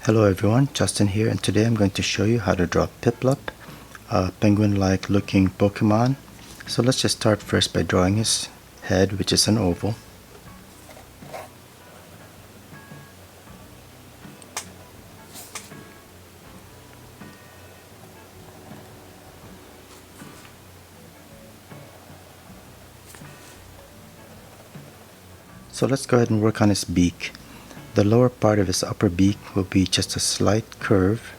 Hello everyone, Justin here, and today I'm going to show you how to draw PIPLUP, a penguin-like looking Pokemon. So let's just start first by drawing his head, which is an oval. So let's go ahead and work on his beak. The lower part of his upper beak will be just a slight curve,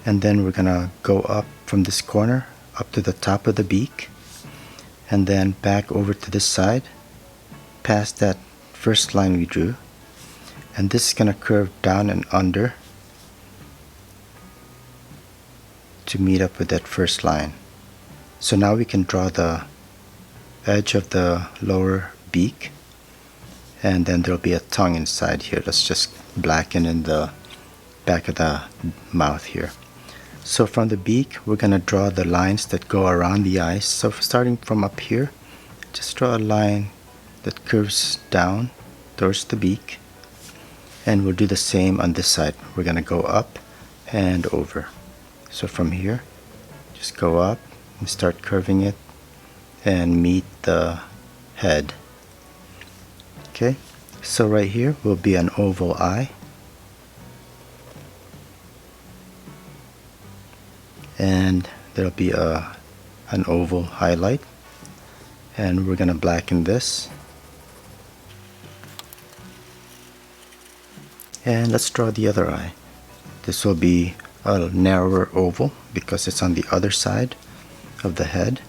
and then we're gonna go up from this corner up to the top of the beak, and then back over to this side past that first line we drew, and this is gonna curve down and under to meet up with that first line. So now we can draw the edge of the lower beak, and then there'll be a tongue inside here. Let's just blacken in the back of the mouth here. So from the beak, we're going to draw the lines that go around the eyes. So starting from up here, just draw a line that curves down towards the beak, and we'll do the same on this side. We're going to go up and over. So from here, just go up and start curving it and meet the head. Okay, so right here will be an oval eye, and there'll be an oval highlight, and we're gonna blacken this. And let's draw the other eye. This will be a narrower oval because it's on the other side of the head.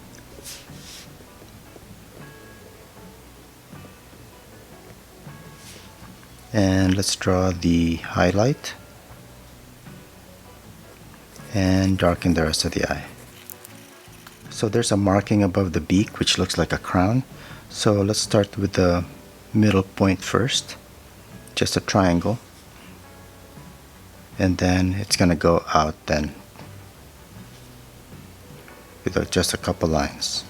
And let's draw the highlight and darken the rest of the eye. So there's a marking above the beak which looks like a crown. So let's start with the middle point first, just a triangle, and then it's gonna go out then with just a couple lines.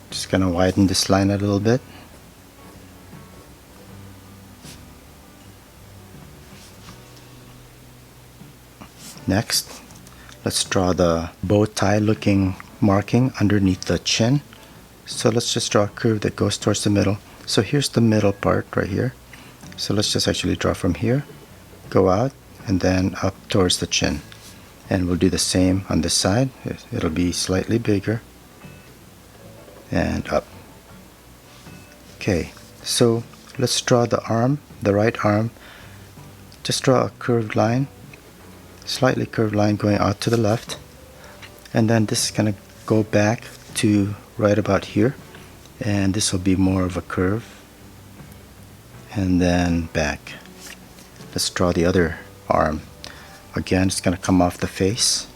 Just gonna widen this line a little bit. Next, let's draw the bow tie looking marking underneath the chin. So let's just draw a curve that goes towards the middle. So here's the middle part right here. So let's just actually draw from here, go out, and then up towards the chin. And we'll do the same on this side. It'll be slightly bigger and up. Okay, so let's draw the arm, the right arm. Just draw a curved line, slightly curved line going out to the left, and then this is going to go back to right about here, and this will be more of a curve, and then back. Let's draw the other arm. Again, it's going to come off the face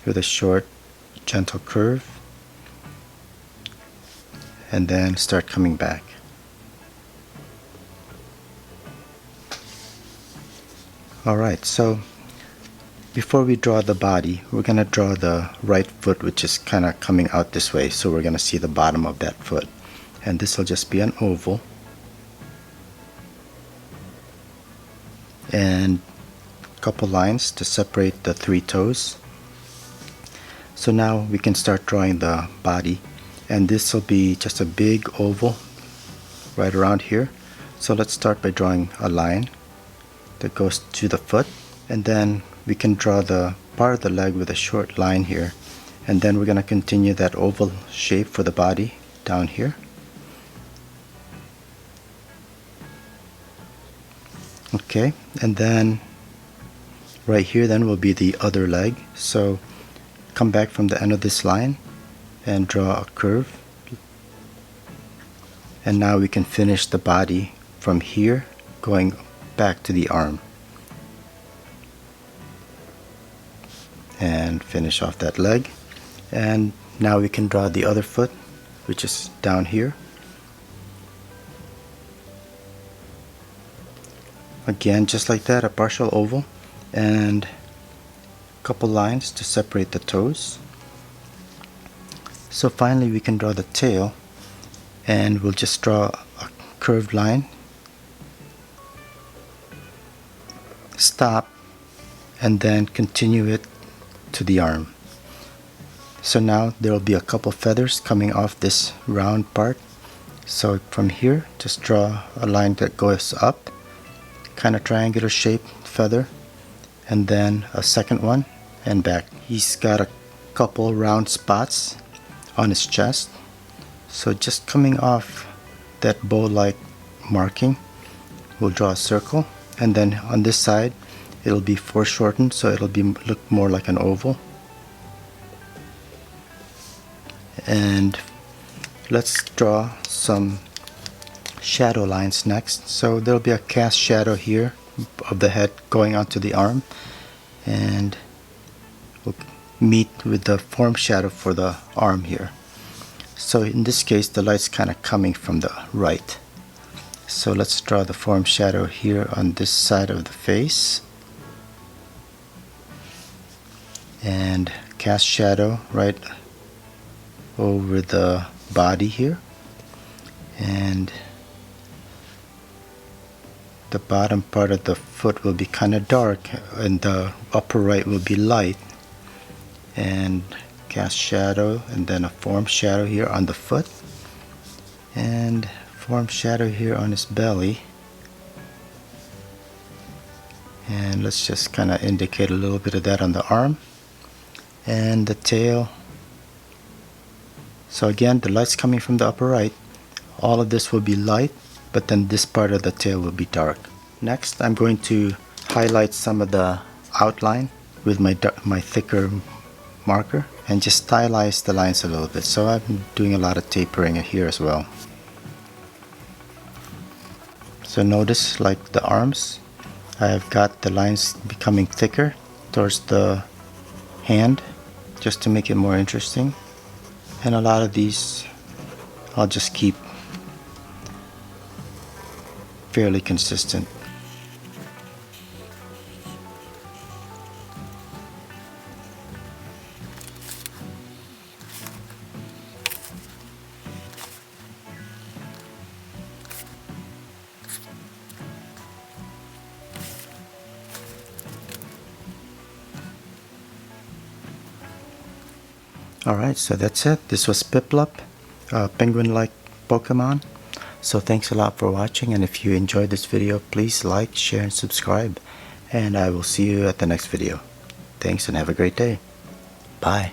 with a short gentle curve, and then start coming back. Alright, so before we draw the body, we're going to draw the right foot, which is kind of coming out this way. So we're going to see the bottom of that foot. And this will just be an oval. And a couple lines to separate the three toes. So now we can start drawing the body. And this will be just a big oval right around here. So let's start by drawing a line that goes to the foot. And then we can draw the part of the leg with a short line here, and then we're going to continue that oval shape for the body down here. Okay, and then right here then will be the other leg. So come back from the end of this line and draw a curve, and now we can finish the body from here going back to the arm. And finish off that leg. And now we can draw the other foot, which is down here. Again, just like that, a partial oval and a couple lines to separate the toes. So finally we can draw the tail, and we'll just draw a curved line stop, and then continue it to the arm. So now there will be a couple feathers coming off this round part. So from here, just draw a line that goes up, kind of triangular shaped feather, and then a second one and back. He's got a couple round spots on his chest. So just coming off that bow-like marking, we'll draw a circle, and then on this side it'll be foreshortened, so it'll be look more like an oval. And let's draw some shadow lines next. So there'll be a cast shadow here of the head going onto the arm, and we'll meet with the form shadow for the arm here. So in this case the light's kind of coming from the right. So let's draw the form shadow here on this side of the face, and cast shadow right over the body here, and the bottom part of the foot will be kind of dark and the upper right will be light, and cast shadow, and then a form shadow here on the foot, and form shadow here on his belly. And let's just kind of indicate a little bit of that on the arm and the tail. So again, the light's coming from the upper right. All of this will be light, but then this part of the tail will be dark. Next, I'm going to highlight some of the outline with my thicker marker and just stylize the lines a little bit. So I'm doing a lot of tapering here as well. So notice, like the arms, I've got the lines becoming thicker towards the hand just to make it more interesting. And a lot of these I'll just keep fairly consistent. Alright, so that's it. This was PIPLUP, penguin-like Pokemon. So thanks a lot for watching, and if you enjoyed this video, please like, share, and subscribe. And I will see you at the next video. Thanks and have a great day. Bye.